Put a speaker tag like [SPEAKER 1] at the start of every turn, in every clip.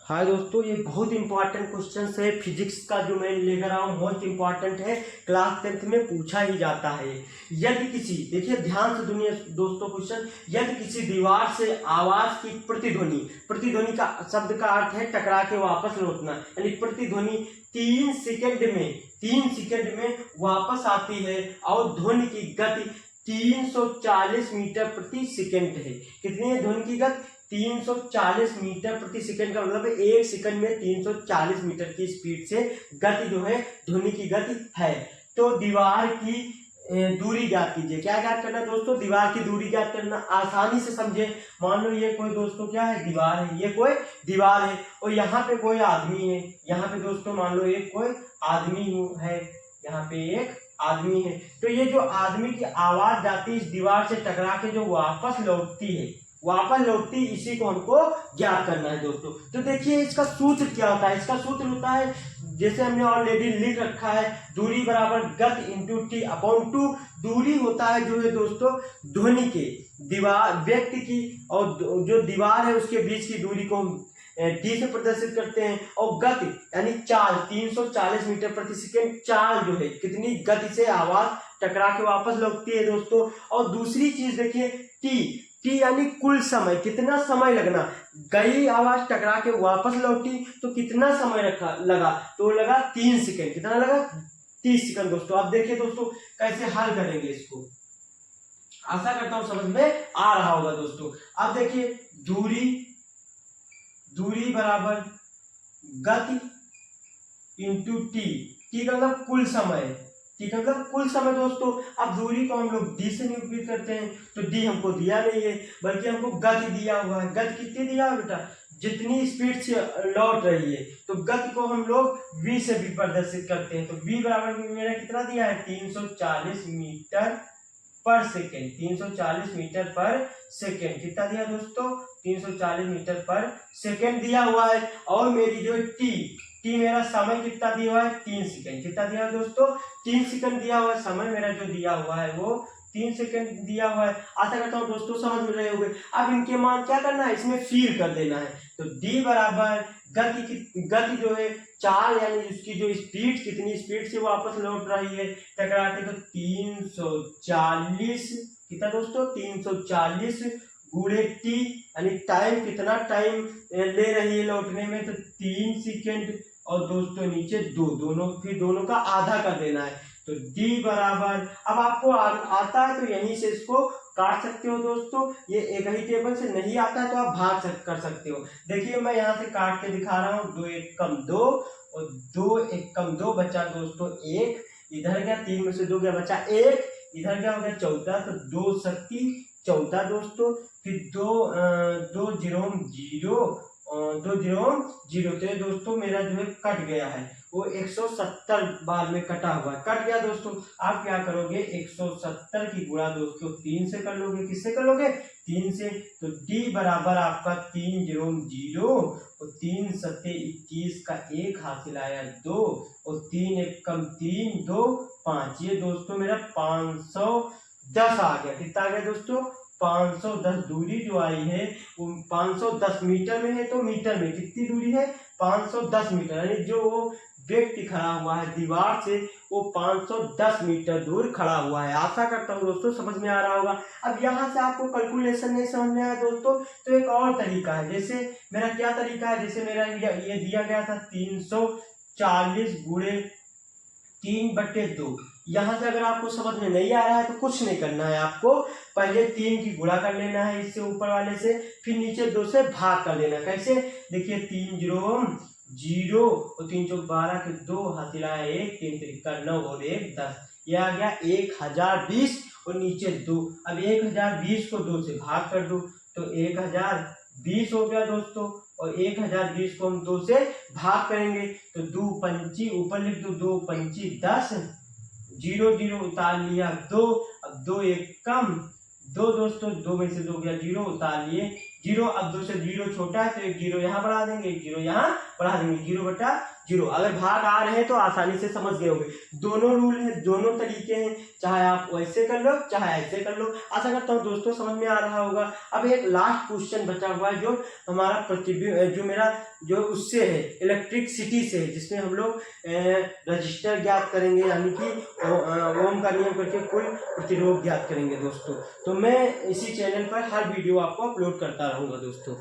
[SPEAKER 1] हाँ दोस्तों, ये बहुत इंपॉर्टेंट क्वेश्चन है। फिजिक्स का जो मैं लेकर आया हूँ मोस्ट इंपॉर्टेंट है, क्लास 10th में पूछा ही जाता है। यदि किसी, देखिए ध्यान से सुनिए दोस्तों क्वेश्चन, यदि किसी दीवार से आवाज की प्रतिध्वनि, प्रतिध्वनि का शब्द का अर्थ है टकरा के वापस लौटना, यानी प्रतिध्वनि 3 सेकंड में वापस आती है और ध्वनि की गति 340 मीटर प्रति सेकंड है। कितनी है ध्वनि की गति? 340 मीटर प्रति सेकंड का मतलब है 1 सेकंड में 340 मीटर की स्पीड से गति जो है ध्वनि की गति है। तो दीवार की दूरी ज्ञात कीजिए। क्या ज्ञात करना दोस्तों? दीवार की दूरी ज्ञात करना। आसानी से समझे, मान लो ये कोई दोस्तों क्या है, दीवार है, ये कोई दीवार है और यहाँ पे कोई आदमी है। यहाँ पे दोस्तों मान लो एक कोई आदमी है, यहाँ पे एक आदमी है। तो ये जो आदमी की आवाज जाती है इस दीवार से टकरा के जो वापस लौटती है, इसी को हमको ज्ञात करना है दोस्तों। तो देखिए इसका सूत्र क्या होता है। इसका सूत्र होता है, जैसे हमने ऑलरेडी लिख रखा है, दूरी बराबर गति इंटू टी अपॉन 2। दूरी होता है जो है दोस्तों ध्वनि के दीवार व्यक्ति की और जो दीवार है उसके बीच की दूरी को टी से प्रदर्शित करते हैं। और गति यानी चाल 340 मीटर प्रति सेकंड चाल जो है कितनी गति से आवाज टकरा के वापस लौटती है दोस्तों। और दूसरी चीज देखिए टी यानी कुल समय, कितना समय लगना, गई आवाज टकरा के वापस लौटी तो कितना समय लगा, तो लगा 3 सेकंड। कितना लगा? 30 सेकंड दोस्तों। अब देखिए दोस्तों कैसे हल करेंगे इसको, आशा करता हूं समझ में आ रहा होगा दोस्तों। अब देखिए दूरी बराबर गति इंटू टी का मतलब कुल समय, ठीक है, मतलब कुल समय दोस्तों। अब दूरी को हम लोग डी से निरूपित करते हैं, तो डी हमको दिया नहीं है बल्कि हमको गति दिया हुआ है। गति कितनी दिया है बेटा? जितनी स्पीड से लौट रही है। तो गति को हम लोग v से भी प्रदर्शित करते हैं। तो v बराबर मेरा कितना दिया है? 340 मीटर पर सेकेंड। 340 मीटर पर सेकेंड कितना दिया दोस्तों? 340 मीटर पर सेकेंड दिया हुआ है। और मेरी जो टी मेरा समय कितना दिया हुआ है? 3 सेकंड। कितना दिया दोस्तों? 3 सेकंड दिया हुआ है। समय मेरा जो दिया हुआ है वो 3 सेकंड दिया हुआ है। आशा करता हूँ दोस्तों समझ में रहे होंगे। अब इनके मान क्या करना है, इसमें फील कर देना है। तो डी बराबर गति जो है चाल, यानी उसकी जो स्पीड, कितनी स्पीड से वापस लौट रही है टकरा के, तो 340, कितना दोस्तों? 340 गुणे टी, यानी टाइम, कितना टाइम ले रही है लौटने में, तो 3 सेकंड। और दोस्तों नीचे दोनों का आधा कर देना है। तो d बराबर, अब आपको आता है तो यहीं से इसको काट सकते हो दोस्तों। ये एक ही टेबल से नहीं आता है तो आप भाग कर सकते हो। देखिए मैं यहाँ से काट के दिखा रहा हूँ। 2 एक कम 2 और 2 एक कम 2 बचा दोस्तों 1, इधर गया 3 में से 2 गया बचा 1, इधर क्या हो गया 14, तो 2 शक्ति 14 दोस्तों। फिर 2 0 तो ये दोस्तों मेरा जो है कट गया है, वो 170 बार में कटा हुआ है, कट गया दोस्तों। आप क्या करोगे, 170 की गुणा दोस्तों 3 से कर लोगे। किससे कर लोगे? 3 से। तो d बराबर आपका 3 0 और 3 सत्ते 21 का 1 हासिल आया 2 और 3 एक कम 3 2 5। ये दोस्तों मेरा 510 आ गया। कितना आ गया दोस्तों? 510। दूरी जो आई है वो 510 मीटर में है, तो मीटर में कितनी दूरी है? 510 मीटर, यानी जो वो व्यक्ति खड़ा हुआ है दीवार से वो 510 मीटर दूर खड़ा हुआ है। आशा करता हूँ दोस्तों समझ में आ रहा होगा। अब यहाँ से आपको कैलकुलेशन नहीं समझ में आया दोस्तों, तो एक और तरीका है। जैसे मेरा क्या तरीका है, जैसे मेरा ये दिया गया था 340 गुणे 3/2। यहाँ से अगर आपको समझ में नहीं आ रहा है तो कुछ नहीं करना है, आपको पहले 3 की गुणा कर लेना है इससे ऊपर वाले से, फिर नीचे 2 से भाग कर लेना। कैसे? देखिए 3 0 और 3 चौक 12 के 2 हासिल आया 1, 3 3 9 और 1 10। यह आ गया 1020 और नीचे 2। अब 1020 को 2 से भाग कर दो तो 1020 हो गया दोस्तों। और 1020 को हम 2 से भाग करेंगे तो 2 पंची ऊपर लिख दो, 2 पंची 10, 0 उतार लिया 2। अब 2 एक कम 2 दोस्तों, 2 में से 2 गया 0, उतार लिए 0। अब 2 से 0 छोटा है तो एक 0 यहाँ बढ़ा देंगे, एक 0 यहाँ बढ़ा देंगे, 0/2 जीरो। अगर भाग आ रहे हैं तो आसानी से समझ गए होंगे। दोनों रूल है, दोनों तरीके हैं, चाहे आप वैसे कर लो चाहे ऐसे कर लो। आशा करता हूँ दोस्तों समझ में आ रहा होगा। अब एक लास्ट क्वेश्चन बचा हुआ है जो हमारा प्रतिबिंब जो मेरा जो उससे है इलेक्ट्रिसिटी से है, जिसमें हम लोग रजिस्टर ज्ञात करेंगे, यानी कि ओम का नियम करके कुल प्रतिरोध ज्ञात करेंगे दोस्तों। तो मैं इसी चैनल पर हर वीडियो आपको अपलोड करता रहूंगा दोस्तों।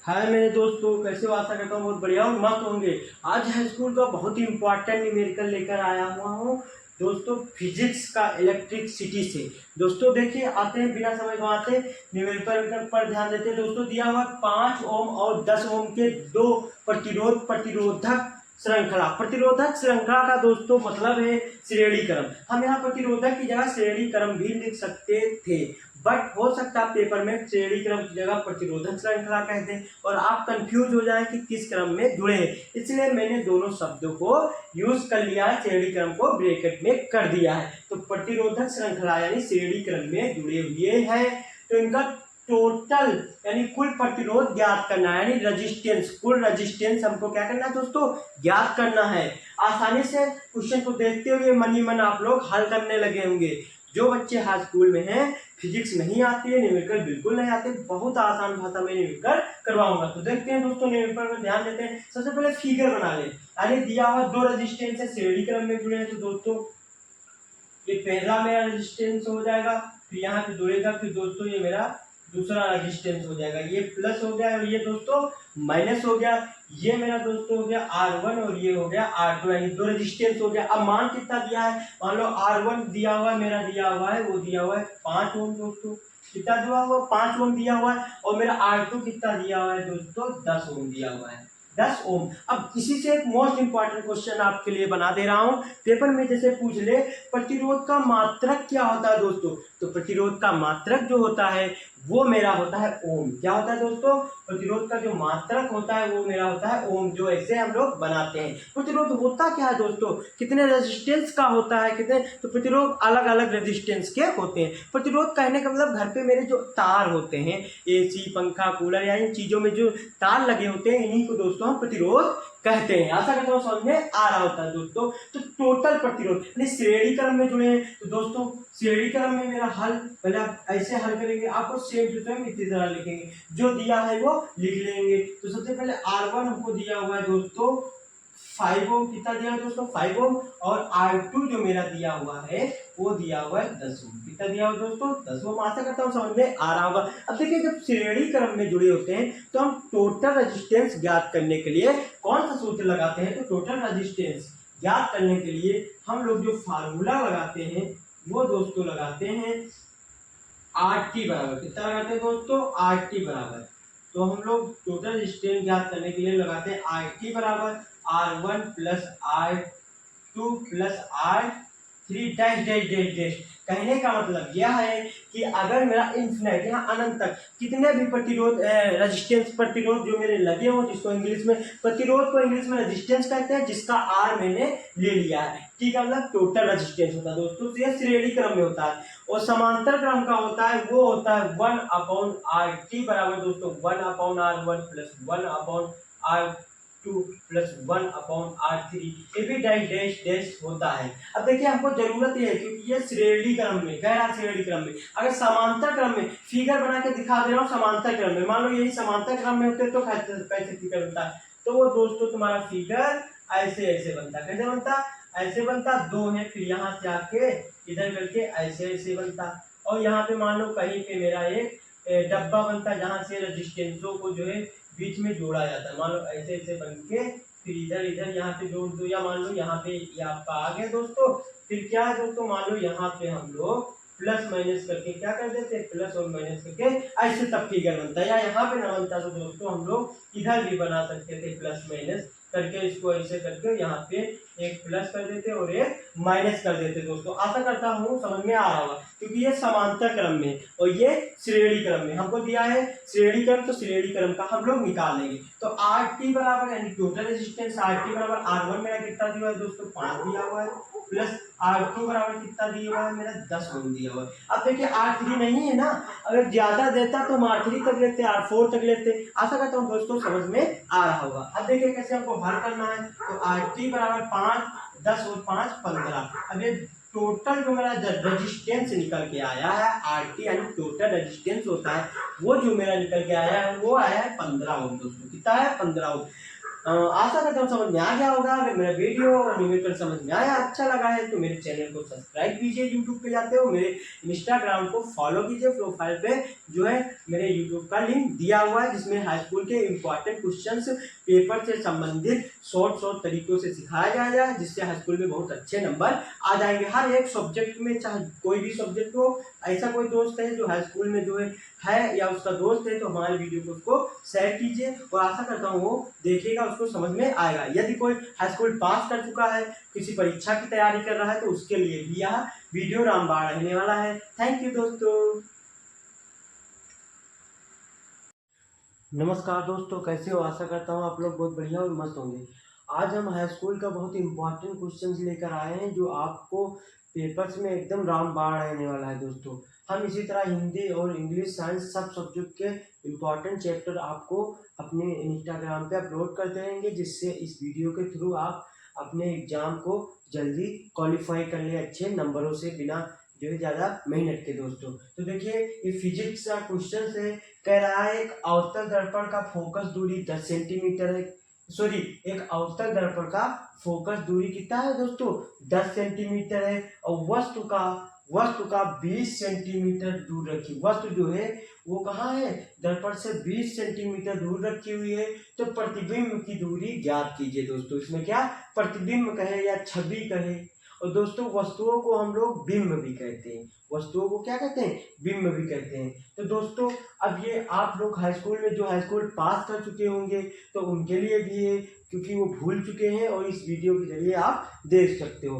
[SPEAKER 1] हाय मेरे दोस्तों, कैसे हो? आशा करता हूँ बहुत बढ़िया और मस्त होंगे। आज हाई स्कूल का बहुत ही इंपॉर्टेंट न्यूमेरिकल लेकर आया हुआ हूँ दोस्तों, फिजिक्स का इलेक्ट्रिसिटी से। दोस्तों देखिए, आते हैं बिना समय गंवाते न्यूमेरिकल पर ध्यान देते हैं। दोस्तों दिया हुआ 5 ओम और 10 ओम के दो प्रतिरोधक प्रतिरोधक श्रृंखला का दोस्तों मतलब है श्रेणी क्रम। हम यहाँ प्रतिरोधक की जगह श्रेणी क्रम भी लिख सकते थे, बट हो सकता है पेपर में श्रेणी क्रम की जगह प्रतिरोधक श्रृंखला कह दें और आप कंफ्यूज हो जाएं कि किस क्रम में जुड़े हैं। इसलिए मैंने दोनों शब्दों को यूज कर लिया है, श्रेणी क्रम को ब्रैकेट में कर दिया है। तो प्रतिरोधक श्रृंखला यानी श्रेणी क्रम में जुड़े हुए हैं, तो इनका टोटल यानी कुल प्रतिरोध ज्ञात करना है, यानी रेजिस्टेंस, कुल रेजिस्टेंस हमको क्या करना है दोस्तों, ज्ञात करना है। आसानी से क्वेश्चन को देखते हुए मन ही मन आप लोग हल करने लगे होंगे। जो बच्चे हाई स्कूल में हैं, फिजिक्स नहीं आती है, न्यूमेरिकल बिल्कुल नहीं आते, बहुत आसान भाषा में न्यूमेरिकल करवाऊंगा। तो देखते हैं दोस्तों, न्यूमेरिकल पर ध्यान देते हैं। सबसे पहले फिगर बना लें, यानी दिया हुआ दो रेजिस्टेंस है, श्रेणी क्रम में जुड़े हैं। तो दोस्तों ये पहला मेरा रेजिस्टेंस हो जाएगा, फिर यहाँ पे जुड़ेगा, फिर दोस्तों ये मेरा दूसरा रेजिस्टेंस हो जाएगा। ये प्लस हो गया और ये दोस्तों माइनस हो गया। ये मेरा दोस्तों हो गया R1 और ये हो गया R2, यानी दो रेजिस्टेंस हो गया। अब मान कितना दिया है, मान लो R1 दिया हुआ है, मेरा दिया हुआ है, वो दिया हुआ है 5 ओम दोस्तों। कितना दिया हुआ, 5 ओम दिया हुआ है, और मेरा R2 कितना दिया हुआ है दोस्तों, 10 ओम दिया हुआ है, 10 ओम। अब इसी से एक मोस्ट इंपॉर्टेंट क्वेश्चन आपके लिए बना दे रहा हूं। पेपर में जैसे पूछ ले प्रतिरोध का मात्रक क्या होता है दोस्तों, तो प्रतिरोध का मात्रक जो होता है वो मेरा होता है ओम। क्या होता है दोस्तों, प्रतिरोध का जो मात्रक होता है वो मेरा होता है ओम, जो ऐसे हम लोग बनाते हैं। प्रतिरोध होता क्या है दोस्तों, कितने रेजिस्टेंस का होता है, कितने, तो प्रतिरोध अलग अलग रेजिस्टेंस के होते हैं। प्रतिरोध कहने का मतलब घर पे मेरे जो तार होते हैं, एसी पंखा कूलर या इन चीजों में जो तार लगे होते हैं, इन्हीं को दोस्तों हम प्रतिरोध कहते हैं। आशा करता हूँ समझ में आ रहा होता है दोस्तों। तो टोटल प्रतिरोध यानी श्रेणी क्रम में जुड़े हैं, तो दोस्तों श्रेणी क्रम में मेरा हल पहले आप ऐसे हल करेंगे, आपको सेम टू सेम इसी तरह लिखेंगे, जो दिया है वो लिख लेंगे। तो सबसे पहले R1 हमको दिया हुआ है दोस्तों 5 ओम, कितना दिया है दोस्तों 5 ओम, और R2 जो मेरा दिया हुआ है वो दिया हुआ है 10 ओम। कितना दिया हुआ दोस्तों, 10 ओम। आशा करता हूँ समझ में आ रहा होगा। अब देखिए, जब श्रेणी क्रम में जुड़े होते हैं तो हम टोटल रेजिस्टेंस ज्ञात करने के लिए कौन सा सूत्र लगाते हैं, तो टोटल रेजिस्टेंस ज्ञात करने के लिए हम लोग जो फार्मूला लगाते हैं वो दोस्तों लगाते हैं RT बराबर, कितना लगाते हैं दोस्तों, RT बराबर। तो हम लोग टोटल रेजिस्टेंस ज्ञात करने के लिए लगाते हैं RT बराबर R1 plus R2 plus R3 dash dash dash dash. कहने का मतलब यह है कि अगर मेरा इन्फिनिट यहाँ अनंत तक कितने भी प्रतिरोध रेजिस्टेंस प्रतिरोध जो मेरे लगे हों, जिसको इंग्लिश में प्रतिरोध को इंग्लिश में रेजिस्टेंस कहते हैं, जिसका R मैंने ले लिया है, ठीक है, मतलब टोटल रेजिस्टेंस होता है दोस्तों। तो यह श्रेणी क्रम में होता है, और समांतर क्रम का होता है वो होता है 1/RT बराबर दोस्तों 1/R1 plus 1/R2 plus 1/R3, ये भी डैश डैश डैश होता है। अब देखिए, हमको जरूरत ये है क्योंकि ये श्रेणी क्रम में कह रहा, श्रेणी क्रम में। अगर समांतर क्रम में फिगर बना के दिखा दे रहा हूँ, समांतर क्रम में मान लो यही समांतर क्रम में होते तो कैसे फिगर बनता है, तो वो दोस्तों तुम्हारा फिगर ऐसे ऐसे बनता। कैसे बनता, ऐसे बनता, दो है, फिर यहाँ से आके इधर करके ऐसे ऐसे बनता, और यहाँ पे मान लो कहीं पे मेरा एक डब्बा बनता, जहाँ से रजिस्टेंसों को जो है बीच में जोड़ा जाता है। मान लो ऐसे ऐसे बन के फिर इधर इधर यहाँ पे जोड़ दो, या मान लो यहाँ पे ये आपका आ गया दोस्तों। फिर क्या है दोस्तों, मान लो यहाँ पे हम लोग प्लस माइनस करके क्या कर देते हैं, प्लस और माइनस करके ऐसे तब फिगर बनता है। या यहाँ पे ना बनता तो दोस्तों हम लोग इधर भी बना सकते थे, प्लस माइनस करके, इसको ऐसे करके यहाँ पे एक प्लस कर देते और एक माइनस कर देते दोस्तों। आशा करता हूँ समझ में आ रहा होगा। क्योंकि ये समांतर क्रम में और ये श्रेणी क्रम में हमको दिया है श्रेणी क्रम, तो श्रेणी क्रम का हम लोग निकाल लेंगे। तो आर टी बराबर यानी टोटल रेजिस्टेंस आर टी बराबर R1 मेरा कितना दिया हुआ है दोस्तों 5 दिया हुआ है, प्लस R2 बराबर कितना दिया हुआ है मेरा 10 ओम दिया हुआ है। अब देखिए R3 नहीं है ना, अगर ज्यादा देता तो हम R3 तक लेते, R4 तक लेते। आशा करता हूँ दोस्तों समझ में आ रहा होगा। अब देखिए कैसे हमको हल करना है। तो RT बराबर 5, 10 और 5 15। अब ये टोटल जो मेरा रेजिस्टेंस निकल के आया है RT यानी टोटल रेजिस्टेंस होता है, वो जो मेरा निकल के आया है वो आया है 15 ओम दोस्तों। कितना है 15 ओम। आशा करता हूँ समझ में आ गया होगा। अगर मेरा वीडियो न्यूमेरिकल समझ में आया, अच्छा लगा है तो मेरे चैनल को सब्सक्राइब कीजिए। यूट्यूब पे जाते हो मेरे इंस्टाग्राम को फॉलो कीजिए। प्रोफाइल पे जो है मेरे यूट्यूब का लिंक दिया हुआ है, जिसमें हाई स्कूल के इंपॉर्टेंट क्वेश्चंस पेपर से संबंधित शॉर्ट तरीकों से सिखाया जाएगा, जिससे हाई स्कूल में बहुत अच्छे नंबर आ जाएंगे। हर एक सब्जेक्ट में, चाहे कोई भी सब्जेक्ट हो, ऐसा कोई दोस्त है जो हाई स्कूल में जो है या उसका दोस्त है, तो हमारे वीडियो को उसको शेयर कीजिए और आशा करता हूँ वो देखेगा, उसको समझ में आएगा। यदि कोई हाई स्कूल पास कर चुका है, किसी परीक्षा की तैयारी कर रहा है, तो उसके लिए भी यह वीडियो रामबाण रहने वाला है। थैंक यू दोस्तों। नमस्कार दोस्तों, कैसे हो? आशा करता हूँ आप लोग बहुत बढ़िया और मस्त होंगे। आज हम हाई स्कूल का बहुत इंपॉर्टेंट क्वेश्चंस लेकर आए हैं, जो आपको पेपर्स में एकदम रामबाण रहने वाला है दोस्तों। हम इसी तरह हिंदी और इंग्लिश, साइंस सब सब्जेक्ट के इम्पॉर्टेंट चैप्टर आपको अपने इंस्टाग्राम पे अपलोड करते रहेंगे, जिससे इस वीडियो के थ्रू आप अपने एग्जाम को जल्दी क्वालिफाई कर ले अच्छे नंबरों से, बिना जो है ज़्यादा मेहनत के दोस्तों। तो देखिए ये फिजिक्स का क्वेश्चन है। कह रहा है एक अवतल दर्पण का फोकस दूरी 10 सेंटीमीटर है। सॉरी, एक अवतल दर्पण का फोकस दूरी कितना है दोस्तों? 10 सेंटीमीटर है और वस्तु का 20 सेंटीमीटर दूर रखी। वस्तु जो है वो कहाँ है? दर्पण से 20 सेंटीमीटर दूर रखी हुई है। तो प्रतिबिंब की दूरी ज्ञात कीजिए दोस्तों। इसमें क्या प्रतिबिंब कहे या छवि कहे, और दोस्तों वस्तुओं को हम लोग बिंब भी कहते हैं। वस्तुओं को क्या कहते हैं? बिंब भी कहते हैं। तो दोस्तों अब ये आप लोग हाई स्कूल में जो हाई स्कूल पास कर चुके होंगे, तो उनके लिए भी है, क्योंकि वो भूल चुके हैं और इस वीडियो के जरिए आप देख सकते हो।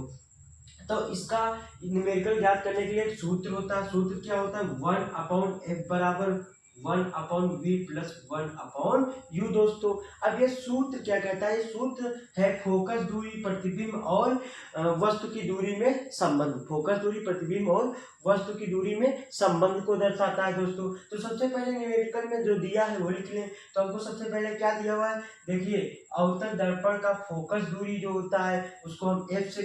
[SPEAKER 1] तो इसका न्यूमेरिकल ज्ञात करने के लिए एक सूत्र होता है। सूत्र क्या होता है? 1/f बराबर 1/v प्लस 1/u दोस्तों। अब ये सूत्र क्या कहता है? सूत्र है फोकस दूरी, प्रतिबिंब और वस्तु की दूरी में संबंध। फोकस दूरी, प्रतिबिंब और वस्तु की दूरी में संबंध को दर्शाता है दोस्तों। तो सबसे पहले न्यूमेरिकल में जो दिया है वो लिख लें। तो हमको सबसे पहले क्या दिया हुआ है? देखिए अवतल दर्पण का फोकस दूरी जो होता है उसको हम f से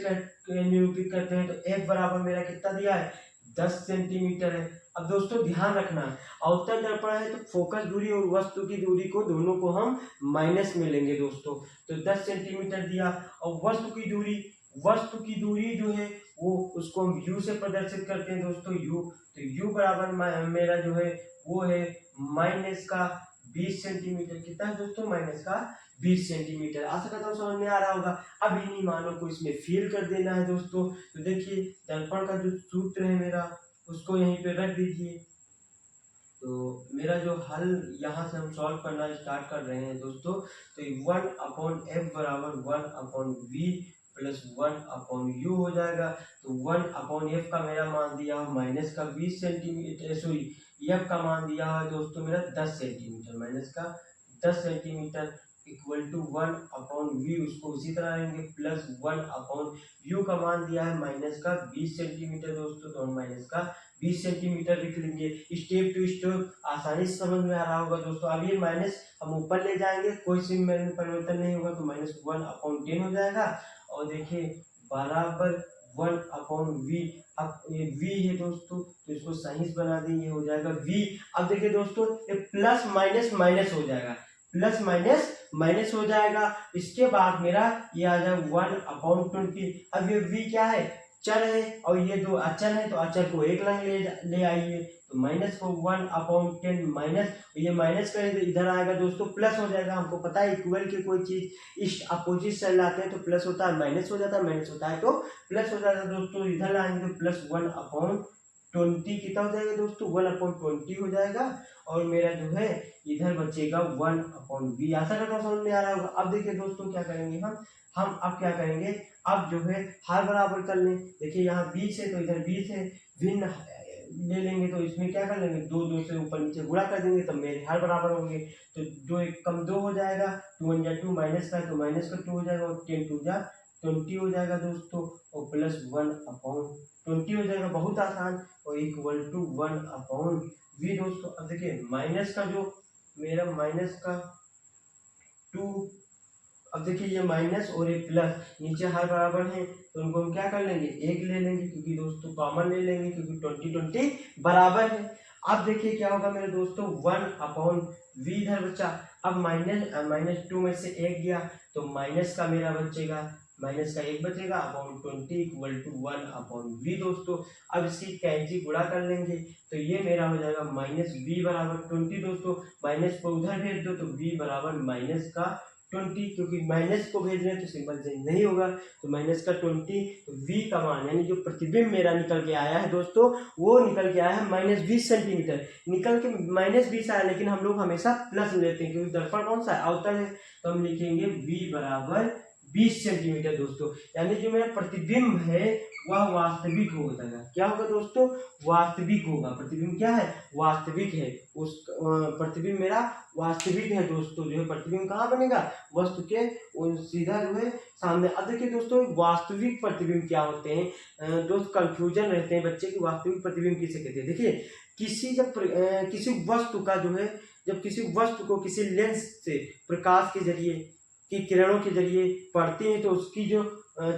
[SPEAKER 1] निरूपित करते हैं। तो f बराबर मेरा कितना दिया है? 10 सेंटीमीटर है। अब दोस्तों ध्यान रखना, अवतल दर्पण है तो फोकस दूरी और वस्तु की दूरी को दोनों को हम माइनस में लेंगे दोस्तों। तो 10 सेंटीमीटर दिया। और वस्तु की दूरी जो है वो उसको हम u से प्रदर्शित करते हैं दोस्तों, u। तो u बराबर मेरा जो है वो है माइनस का 20 सेंटीमीटर। कितना है दोस्तों? माइनस का 20 सेंटीमीटर। आशा करता हूँ समझ में आ रहा होगा। अब इन्हीं मानों को इसमें फिल कर देना है दोस्तों। तो देखिए दर्पण का जो सूत्र है मेरा, उसको यहीं पे रख दीजिए। तो मेरा जो हल यहाँ से हम सॉल्व करना स्टार्ट कर रहे हैं दोस्तों। तो 1/f बराबर 1/v प्लस 1/u हो जाएगा। तो 1/f का मेरा मान दिया माइनस का 20 सेंटीमीटर, सॉरी f का मान दिया है दोस्तों मेरा 10 सेंटीमीटर, माइनस का 10 सेंटीमीटर इक्वल टू 1/v, उसको उसी तरह लेंगे, प्लस 1/u का मान दिया है माइनस का 20 सेंटीमीटर दोस्तों। तो हम माइनस का 20 सेंटीमीटर लिख लेंगे। स्टेप टू स्टेप आसानी से समझ में आ रहा होगा दोस्तों। अब ये माइनस हम ऊपर ले जाएंगे, कोई चिन्ह में परिवर्तन नहीं होगा, तो माइनस 1/10 हो जाएगा। और देखिए बराबर 1/v। अब ये v है दोस्तों, तो इसको सही से बना दें, ये हो जाएगा v। अब देखिए दोस्तों ये प्लस माइनस माइनस हो जाएगा, प्लस माइनस माइनस हो जाएगा। इसके बाद मेरा ये आ जाएगा 1/20। अब ये v क्या है? चर है, और ये दो अचर है, तो अचर को एक लंग ले आइए। तो माइनस को 1/10 माइनस, ये माइनस का इधर आएगा दोस्तों, प्लस हो जाएगा। हमको पता है इक्वल की कोई चीज इस अपोजिट साइड लाते हैं तो प्लस होता है, माइनस हो जाता है, माइनस होता है तो प्लस हो जाता है दोस्तों। इधर लाएंगे तो प्लस 1/20 कितना हो जाएगा दोस्तों? 1/20 हो जाएगा। और मेरा जो है इधर बचेगा 1/v। आशा करता हूँ समझ में आ रहा होगा। अब देखिए दोस्तों क्या करेंगे हम अब क्या करेंगे? अब जो है हर बराबर कर लें। देखिए यहाँ 20 है तो इधर 20 है, भिन्न ले लेंगे तो इसमें क्या कर लेंगे, दो दो से ऊपर नीचे गुणा कर देंगे तब मेरे हर बराबर होंगे। तो दो एक कम दो हो जाएगा, 2 1 जा 2 माइनस का है तो माइनस का 2 हो जाएगा और 10 2 जा 20 हो जाएगा दोस्तों और प्लस 1/20 हो जाएगा, बहुत आसान। और इक्वल टू 1/v दोस्तों। अब देखिए माइनस का जो मेरा माइनस का 2, अब देखिए ये माइनस और ये प्लस नीचे हर बराबर है तो उनको हम क्या कर लेंगे, एक ले लेंगे क्योंकि दोस्तों कॉमन ले लेंगे क्योंकि 20 20 बराबर है। अब देखिए क्या होगा मेरे दोस्तों, 1/v इधर बचा। अब -2 में से एक गया तो माइनस का मेरा बचेगा, माइनस का एक बचेगा अपॉन 20 इक्वल टू 1/v दोस्तों। अब इसकी कैंची गुणा कर लेंगे तो ये मेरा हो जाएगा -v बराबर 20 दोस्तों। माइनस को उधर भेज दो तो v बराबर माइनस का 20, क्योंकि माइनस को भेज रहे हैं तो सिंबल चेंज नहीं होगा तो माइनस का 20। तो v का मान यानी जो प्रतिबिंब मेरा निकल के आया है दोस्तों वो निकल के आया है -20 सेंटीमीटर। निकल के -20 आया लेकिन हम लोग हमेशा प्लस लेते हैं क्योंकि दर्पण कौन सा है, अवतल है। तो हम लिखेंगे v बराबर 20 सेंटीमीटर दोस्तों। यानी जो मेरा प्रतिबिंब है वह वास्तविक होगा। क्या होगा दोस्तों, वास्तविक होगा। प्रतिबिंब क्या है, वास्तविक है। उस प्रतिबिंब मेरा वास्तविक है दोस्तों। जो है प्रतिबिंब कहाँ बनेगा, वस्तु के सीधा जो है सामने। अब देखिए दोस्तों वास्तविक प्रतिबिंब क्या होते हैं, दोस्त कंफ्यूजन रहते हैं बच्चे की, वास्तविक प्रतिबिंब किसे कहते हैं। देखिए किसी वस्तु का जो है, जब किसी वस्तु को किसी लेंस से प्रकाश के जरिए की किरणों के जरिए पड़ती है तो उसकी जो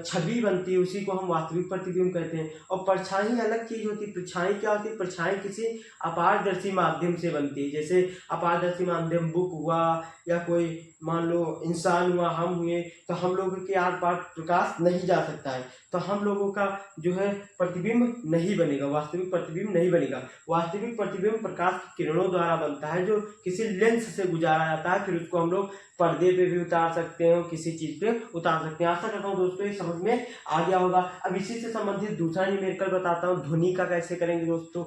[SPEAKER 1] छवि बनती है उसी को हम वास्तविक प्रतिबिंब कहते हैं। और परछाई अलग चीज होती है। परछाई क्या होती है, परछाई किसी अपारदर्शी माध्यम से बनती है। जैसे अपारदर्शी माध्यम बुक हुआ या कोई मान लो इंसान हुआ, हम हुए, तो हम लोगों के आर पार प्रकाश नहीं जा सकता है तो हम लोगों का जो है प्रतिबिंब नहीं बनेगा, वास्तविक प्रतिबिंब नहीं बनेगा। वास्तविक प्रतिबिंब प्रकाश की किरणों द्वारा बनता है जो किसी लेंस से गुजारा जाता है, फिर उसको हम लोग पर्दे पे भी उतार सकते हैं और किसी चीज पे उतार सकते हैं। आशा करता हूँ दोस्तों ये समझ में आ गया होगा। अब इसी से संबंधित दूसरा न्यूमेरिकल बताता हूँ, ध्वनि का कैसे करेंगे दोस्तों।